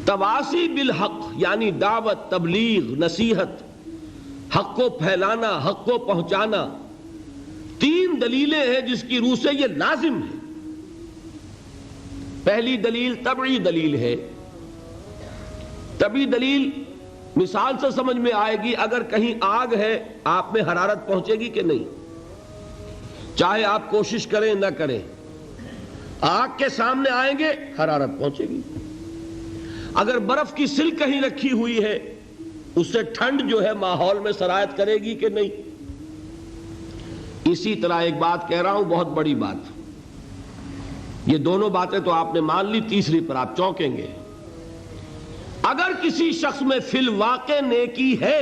تواصی بالحق یعنی دعوت، تبلیغ، نصیحت، حق کو پھیلانا، حق کو پہنچانا، تین دلیلیں ہیں جس کی روح سے یہ لازم ہے۔ پہلی دلیل طبعی دلیل ہے۔ طبعی دلیل مثال سے سمجھ میں آئے گی، اگر کہیں آگ ہے آپ میں حرارت پہنچے گی کہ نہیں؟ چاہے آپ کوشش کریں نہ کریں، آگ کے سامنے آئیں گے حرارت پہنچے گی۔ اگر برف کی سل کہیں رکھی ہوئی ہے اس سے ٹھنڈ جو ہے ماحول میں سرایت کرے گی کہ نہیں؟ اسی طرح ایک بات کہہ رہا ہوں، بہت بڑی بات، یہ دونوں باتیں تو آپ نے مان لی، تیسری پر آپ چونکیں گے۔ اگر کسی شخص میں فی الواقع نیکی ہے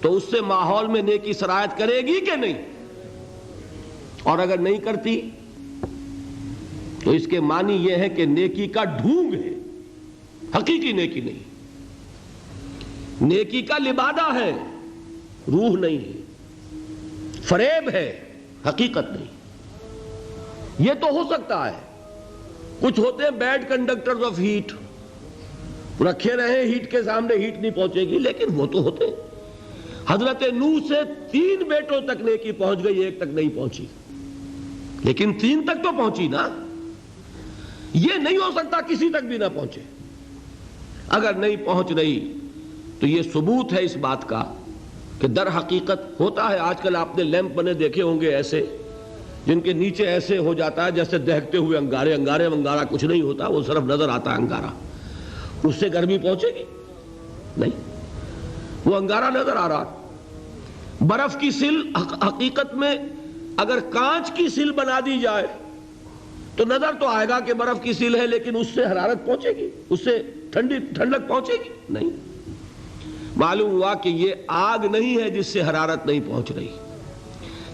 تو اس سے ماحول میں نیکی سرایت کرے گی کہ نہیں؟ اور اگر نہیں کرتی تو اس کے معنی یہ ہے کہ نیکی کا ڈھونگ ہے، حقیقی نیکی نہیں، نیکی کا لبادہ ہے، روح نہیں ہے، فریب ہے، حقیقت نہیں۔ یہ تو ہو سکتا ہے، کچھ ہوتے ہیں بیڈ کنڈکٹرز آف ہیٹ، رکھے رہے ہیٹ کے سامنے ہیٹ نہیں پہنچے گی، لیکن وہ تو ہوتے ہیں۔ حضرت نوح سے 3 بیٹوں تک نیکی پہنچ گئی، ایک تک نہیں پہنچی، لیکن 3 تک تو پہنچی نا۔ یہ نہیں ہو سکتا کسی تک بھی نہ پہنچے۔ اگر نہیں پہنچ رہی تو یہ ثبوت ہے اس بات کا کہ در حقیقت ہوتا ہے، آج کل آپ نے لیمپ بنے دیکھے ہوں گے ایسے، جن کے نیچے ایسے ہو جاتا ہے جیسے دہکتے ہوئے انگارے، انگارہ کچھ نہیں ہوتا، وہ صرف نظر آتا ہے انگارہ، اس سے گرمی پہنچے گی نہیں، وہ انگارہ نظر آ رہا۔ برف کی سل حقیقت میں اگر کانچ کی سل بنا دی جائے تو نظر تو آئے گا کہ برف کی سل ہے، لیکن اس سے حرارت پہنچے گی، اس سے ٹھنڈک پہنچے گی نہیں۔ معلوم ہوا کہ یہ آگ نہیں ہے جس سے حرارت نہیں پہنچ رہی،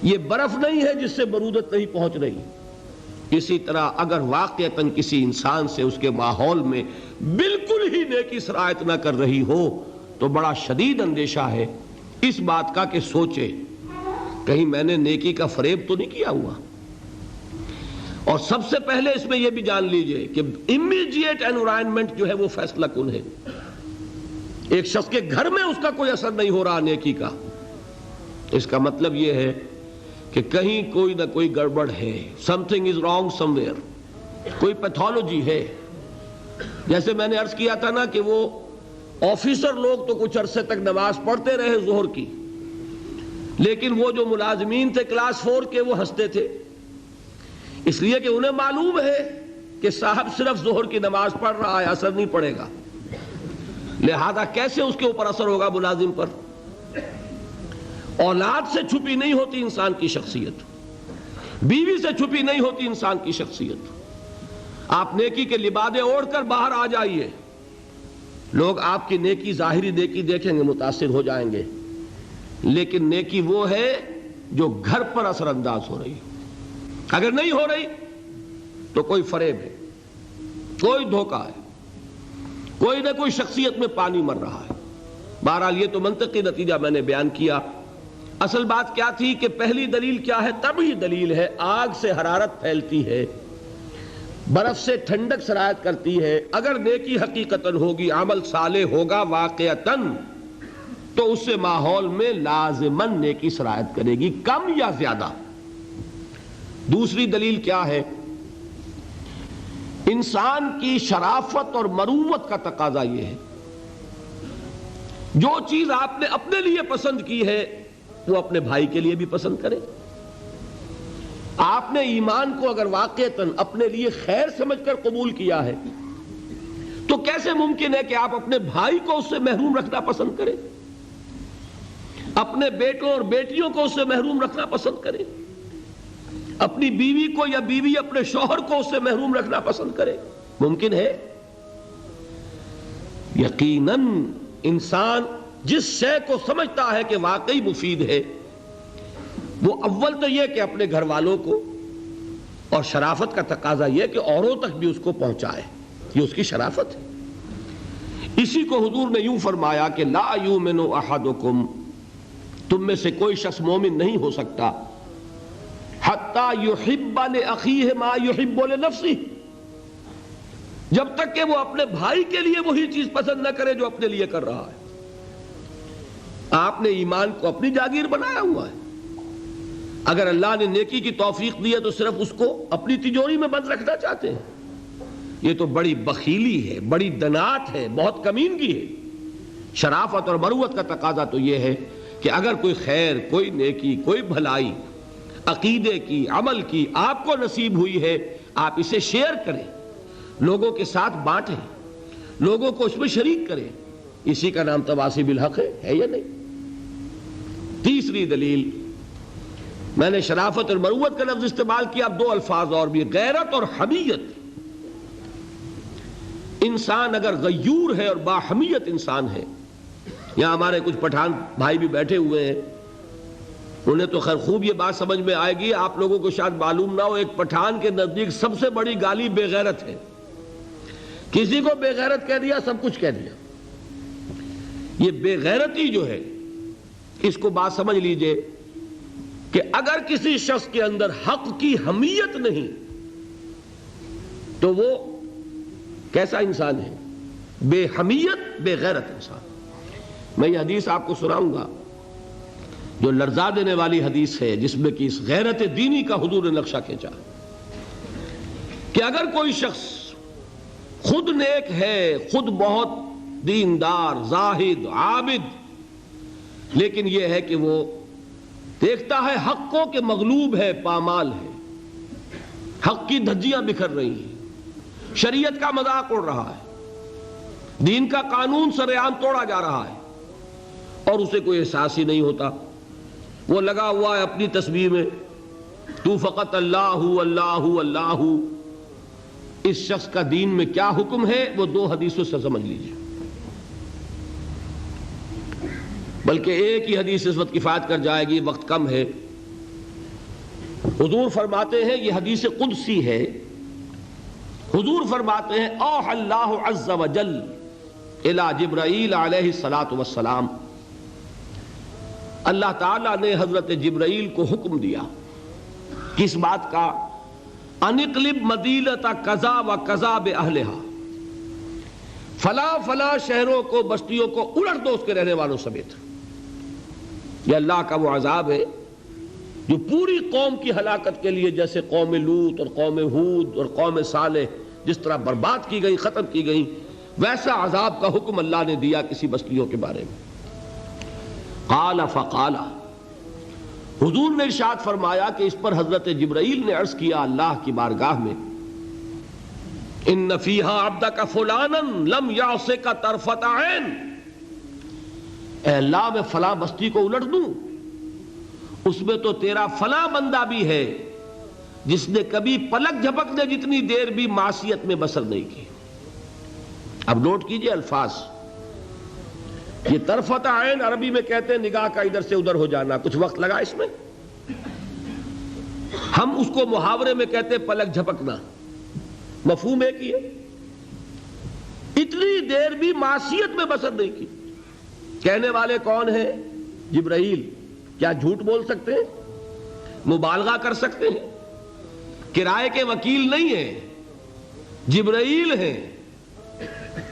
یہ برف نہیں ہے جس سے برودت نہیں پہنچ رہی۔ اسی طرح اگر واقعتاً کسی انسان سے اس کے ماحول میں بالکل ہی نیکی سرایت نہ کر رہی ہو تو بڑا شدید اندیشہ ہے اس بات کا کہ سوچے کہیں میں نے نیکی کا فریب تو نہیں کیا ہوا۔ اور سب سے پہلے اس میں یہ بھی جان لیجئے کہ امیڈیٹ انوائرنمنٹ جو ہے وہ فیصلہ کن ہے۔ ایک شخص کے گھر میں اس کا کوئی اثر نہیں ہو رہا نیکی کا، اس کا مطلب یہ ہے کہ کہیں کوئی نہ کوئی گڑبڑ ہے، something is wrong somewhere، کوئی پیتھولوجی ہے۔ جیسے میں نے عرض کیا تھا نا کہ وہ آفیسر لوگ تو کچھ عرصے تک نماز پڑھتے رہے ظہر کی، لیکن وہ جو ملازمین تھے کلاس 4 کے وہ ہنستے تھے، اس لیے کہ انہیں معلوم ہے کہ صاحب صرف ظہر کی نماز پڑھ رہا ہے، اثر نہیں پڑے گا، لہذا کیسے اس کے اوپر اثر ہوگا ملازم پر؟ اولاد سے چھپی نہیں ہوتی انسان کی شخصیت، بیوی سے چھپی نہیں ہوتی انسان کی شخصیت۔ آپ نیکی کے لبادے اوڑھ کر باہر آ جائیے، لوگ آپ کی نیکی، ظاہری نیکی دیکھیں گے، متاثر ہو جائیں گے، لیکن نیکی وہ ہے جو گھر پر اثر انداز ہو رہی ہے۔ اگر نہیں ہو رہی تو کوئی فریب ہے، کوئی دھوکہ ہے، کوئی نہ کوئی شخصیت میں پانی مر رہا ہے۔ بہرحال یہ تو منطقی نتیجہ میں نے بیان کیا۔ اصل بات کیا تھی کہ پہلی دلیل کیا ہے؟ طبعی دلیل ہے، آگ سے حرارت پھیلتی ہے، برف سے ٹھنڈک سرایت کرتی ہے۔ اگر نیکی حقیقتاً ہوگی، عمل صالح ہوگا واقعتاً، تو اس سے ماحول میں لازماً نیکی سرایت کرے گی، کم یا زیادہ۔ دوسری دلیل کیا ہے؟ انسان کی شرافت اور مروت کا تقاضا یہ ہے، جو چیز آپ نے اپنے لیے پسند کی ہے وہ اپنے بھائی کے لیے بھی پسند کرے۔ آپ نے ایمان کو اگر واقعتاً اپنے لیے خیر سمجھ کر قبول کیا ہے تو کیسے ممکن ہے کہ آپ اپنے بھائی کو اس سے محروم رکھنا پسند کریں، اپنے بیٹوں اور بیٹیوں کو اس سے محروم رکھنا پسند کریں، اپنی بیوی کو یا بیوی اپنے شوہر کو اس سے محروم رکھنا پسند کرے؟ ممکن ہے؟ یقیناً انسان جس شے کو سمجھتا ہے کہ واقعی مفید ہے، وہ اول تو یہ کہ اپنے گھر والوں کو، اور شرافت کا تقاضا یہ کہ اوروں تک بھی اس کو پہنچائے، یہ اس کی شرافت ہے۔ اسی کو حضور نے یوں فرمایا کہ لا یؤمن احدکم، تم میں سے کوئی شخص مومن نہیں ہو سکتا حتی یحب لأخیہ ما یحب لنفسہ، جب تک کہ وہ اپنے بھائی کے لیے وہی چیز پسند نہ کرے جو اپنے لیے کر رہا ہے۔ آپ نے ایمان کو اپنی جاگیر بنایا ہوا ہے، اگر اللہ نے نیکی کی توفیق دی ہے تو صرف اس کو اپنی تجوری میں بند رکھنا چاہتے ہیں۔ یہ تو بڑی بخیلی ہے، بڑی دنات ہے، بہت کمینگی ہے۔ شرافت اور مروت کا تقاضا تو یہ ہے کہ اگر کوئی خیر، کوئی نیکی، کوئی بھلائی عقیدے کی، عمل کی آپ کو نصیب ہوئی ہے، آپ اسے شیئر کریں، لوگوں کے ساتھ بانٹیں، لوگوں کو اس میں شریک کریں۔ اسی کا نام تواصی بالحق ہے یا نہیں؟ تیسری دلیل، میں نے شرافت اور مروت کا لفظ استعمال کیا، اب دو الفاظ اور بھی، غیرت اور حمیت۔ انسان اگر غیور ہے اور باحمیت انسان ہے، یہاں ہمارے کچھ پٹھان بھائی بھی بیٹھے ہوئے ہیں، انہیں تو خیر خوب یہ بات سمجھ میں آئے گی، آپ لوگوں کو شاید معلوم نہ ہو، ایک پٹھان کے نزدیک سب سے بڑی گالی بے غیرت ہے۔ کسی کو بے غیرت کہہ دیا، سب کچھ کہہ دیا۔ یہ بے غیرتی جو ہے، اس کو بات سمجھ لیجئے کہ اگر کسی شخص کے اندر حق کی حمیت نہیں تو وہ کیسا انسان ہے؟ بے حمیت، بے غیرت انسان۔ میں یہ حدیث آپ کو سناؤں گا جو لرزا دینے والی حدیث ہے، جس میں کہ اس غیرت دینی کا حضور نے نقشہ کھینچا کہ اگر کوئی شخص خود نیک ہے، خود بہت دیندار، زاہد، عابد، لیکن یہ ہے کہ وہ دیکھتا ہے حقوں کے مغلوب ہے، پامال ہے، حق کی دھجیاں بکھر رہی ہیں، شریعت کا مذاق اڑ رہا ہے، دین کا قانون سرعام توڑا جا رہا ہے، اور اسے کوئی احساس ہی نہیں ہوتا، وہ لگا ہوا ہے اپنی تسبیح میں، تو فقط اللہ اللہ اللہ۔ اس شخص کا دین میں کیا حکم ہے وہ دو حدیثوں سے سمجھ لیجیے، بلکہ ایک ہی حدیث اس وقت کفایت کر جائے گی، وقت کم ہے۔ حضور فرماتے ہیں، یہ حدیث قدسی ہے، حضور فرماتے ہیں اوحى اللہ عز وجل الی جبرائیل علیہ الصلاۃ والسلام، اللہ تعالیٰ نے حضرت جبرائیل کو حکم دیا کس بات کا؟ ان اقلب مدینۃ کذا و کذا باہلھا، فلاں فلاں شہروں کو، بستیوں کو الٹ دو اس کے رہنے والوں سمیت۔ یہ اللہ کا وہ عذاب ہے جو پوری قوم کی ہلاکت کے لیے، جیسے قوم لوط اور قوم ہود اور قوم صالح جس طرح برباد کی گئی، ختم کی گئی، ویسا عذاب کا حکم اللہ نے دیا کسی بستیوں کے بارے میں۔ قال فقال، حضور نے ارشاد فرمایا کہ اس پر حضرت جبرائیل نے عرض کیا اللہ کی بارگاہ میں، ان فیہا عبدک فلانا لم یعصک طرفۃ عین، اے اللہ میں فلاں بستی کو الٹ دوں، اس میں تو تیرا فلاں بندہ بھی ہے جس نے کبھی پلک جھپکنے جتنی دیر بھی معصیت میں بسر نہیں کی۔ اب نوٹ کیجئے الفاظ، یہ طرفۃ عین عربی میں کہتے ہیں نگاہ کا ادھر سے ادھر ہو جانا، کچھ وقت لگا اس میں، ہم اس کو محاورے میں کہتے ہیں پلک جھپکنا، مفہوم ایک ہی ہے، اتنی دیر بھی معصیت میں بسر نہیں کی۔ کہنے والے کون ہیں؟ جبرائیل۔ کیا جھوٹ بول سکتے ہیں؟ مبالغہ کر سکتے ہیں؟ کرائے کے وکیل نہیں ہیں، جبرائیل ہیں،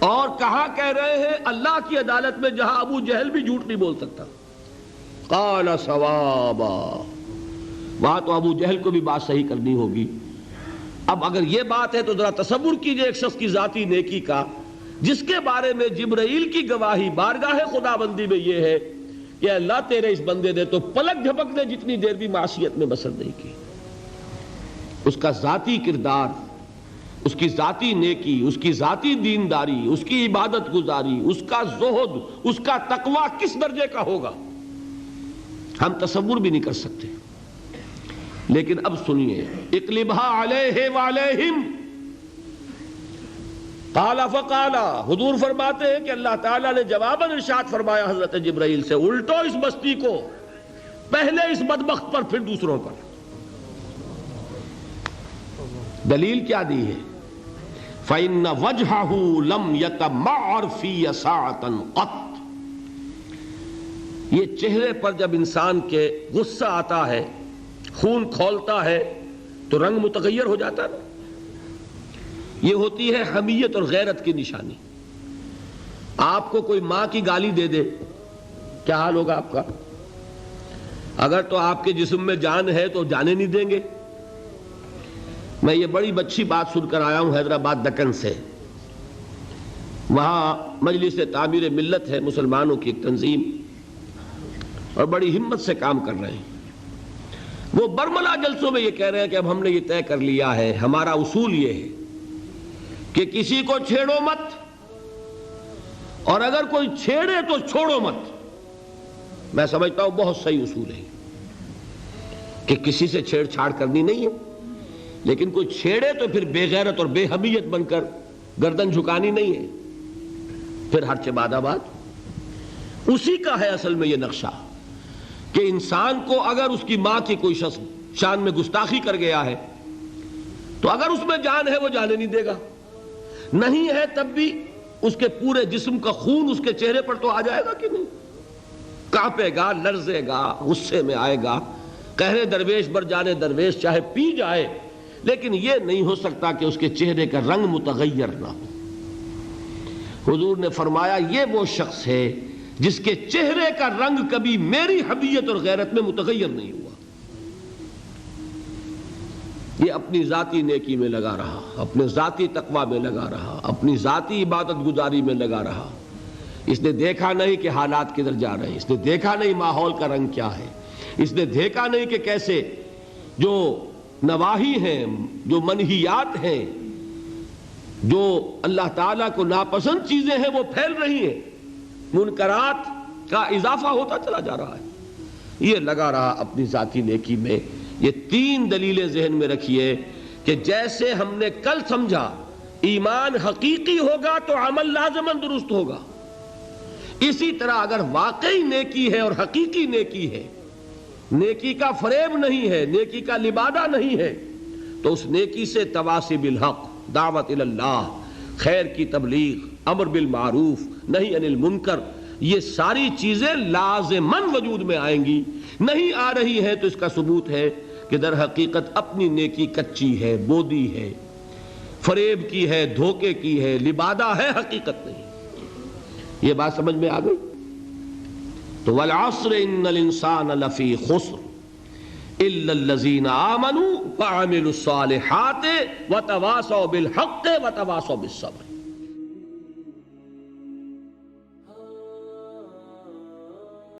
اور کہاں کہہ رہے ہیں؟ اللہ کی عدالت میں، جہاں ابو جہل بھی جھوٹ نہیں بول سکتا۔ قال صوابا، وہاں تو ابو جہل کو بھی بات صحیح کرنی ہوگی۔ اب اگر یہ بات ہے تو ذرا تصور کیجئے ایک شخص کی ذاتی نیکی کا، جس کے بارے میں جبرائیل کی گواہی بارگاہ خداوندی میں یہ ہے کہ اللہ تیرے اس بندے نے تو پلک جھپکنے جتنی دیر بھی معصیت میں بسر نہیں کی۔ اس کا ذاتی کردار، اس کی ذاتی نیکی، اس کی ذاتی دینداری، اس کی عبادت گزاری، اس کا زہد، اس کا تقوی کس درجے کا ہوگا ہم تصور بھی نہیں کر سکتے۔ لیکن اب سنیے، اقلبھا علیہ وعلیہم، قال فقال، حضور فرماتے ہیں کہ اللہ تعالیٰ نے جواباً ارشاد فرمایا حضرت جبرائیل سے، الٹو اس بستی کو، پہلے اس بدبخت پر پھر دوسروں پر۔ دلیل کیا دی ہے؟ فَإِنَّ وَجْهَهُ لَمْ يَتَمَعَّرْ فِيَّ سَاعَةً قَطْ، یہ چہرے پر جب انسان کے غصہ آتا ہے، خون کھولتا ہے تو رنگ متغیر ہو جاتا ہے، یہ ہوتی ہے حمیت اور غیرت کی نشانی۔ آپ کو کوئی ماں کی گالی دے دے، کیا حال ہوگا آپ کا؟ اگر تو آپ کے جسم میں جان ہے تو جانے نہیں دیں گے۔ میں یہ بڑی اچھی بات سن کر آیا ہوں حیدرآباد دکن سے، وہاں مجلس تعمیر ملت ہے، مسلمانوں کی ایک تنظیم، اور بڑی ہمت سے کام کر رہے ہیں۔ وہ برملا جلسوں میں یہ کہہ رہے ہیں کہ اب ہم نے یہ طے کر لیا ہے، ہمارا اصول یہ ہے کہ کسی کو چھیڑو مت، اور اگر کوئی چھیڑے تو چھوڑو مت۔ میں سمجھتا ہوں بہت صحیح اصول ہے کہ کسی سے چھیڑ چھاڑ کرنی نہیں ہے، لیکن کوئی چھیڑے تو پھر بے غیرت اور بے حمیت بن کر گردن جھکانی نہیں ہے، پھر ہر چبادہ بات۔ اسی کا ہے اصل میں یہ نقشہ کہ انسان کو اگر اس کی ماں کی کوئی شخص شان میں گستاخی کر گیا ہے تو اگر اس میں جان ہے وہ جانے نہیں دے گا، نہیں ہے تب بھی اس کے پورے جسم کا خون اس کے چہرے پر تو آ جائے گا کہ نہیں، کانپے گا، لرزے گا، غصے میں آئے گا، قہر درویش بر جانے درویش چاہے پی جائے، لیکن یہ نہیں ہو سکتا کہ اس کے چہرے کا رنگ متغیر نہ ہو۔ حضور نے فرمایا یہ وہ شخص ہے جس کے چہرے کا رنگ کبھی میری حمیت اور غیرت میں متغیر نہیں ہوا۔ یہ اپنی ذاتی نیکی میں لگا رہا، اپنے ذاتی تقوی میں لگا رہا، اپنی ذاتی عبادت گزاری میں لگا رہا۔ اس نے دیکھا نہیں کہ حالات کدھر جا رہے ہیں، اس نے دیکھا نہیں ماحول کا رنگ کیا ہے، اس نے دیکھا نہیں کہ کیسے جو نواہی ہیں، جو منہیات ہیں، جو اللہ تعالیٰ کو ناپسند چیزیں ہیں وہ پھیل رہی ہیں، منکرات کا اضافہ ہوتا چلا جا رہا ہے۔ یہ لگا رہا اپنی ذاتی نیکی میں۔ یہ تین دلیلیں ذہن میں رکھیے کہ جیسے ہم نے کل سمجھا ایمان حقیقی ہوگا تو عمل لازماً درست ہوگا، اسی طرح اگر واقعی نیکی ہے اور حقیقی نیکی ہے، نیکی کا فریب نہیں ہے، نیکی کا لبادہ نہیں ہے، تو اس نیکی سے تواصی بالحق، دعوت اللہ، خیر کی تبلیغ، امر بالمعروف، نہی عن المنکر، یہ ساری چیزیں لازماً وجود میں آئیں گی۔ نہیں آ رہی ہے تو اس کا ثبوت ہے کہ در حقیقت اپنی نیکی کچی ہے، بودی ہے، فریب کی ہے، دھوکے کی ہے، لبادہ ہے، حقیقت نہیں۔ یہ بات سمجھ میں آ گئی؟ تو والعصر ان الانسان لفی خسر الا الذین آمنوا وعملوا الصالحات وتواصوا بالحق وتواصوا بالصبر۔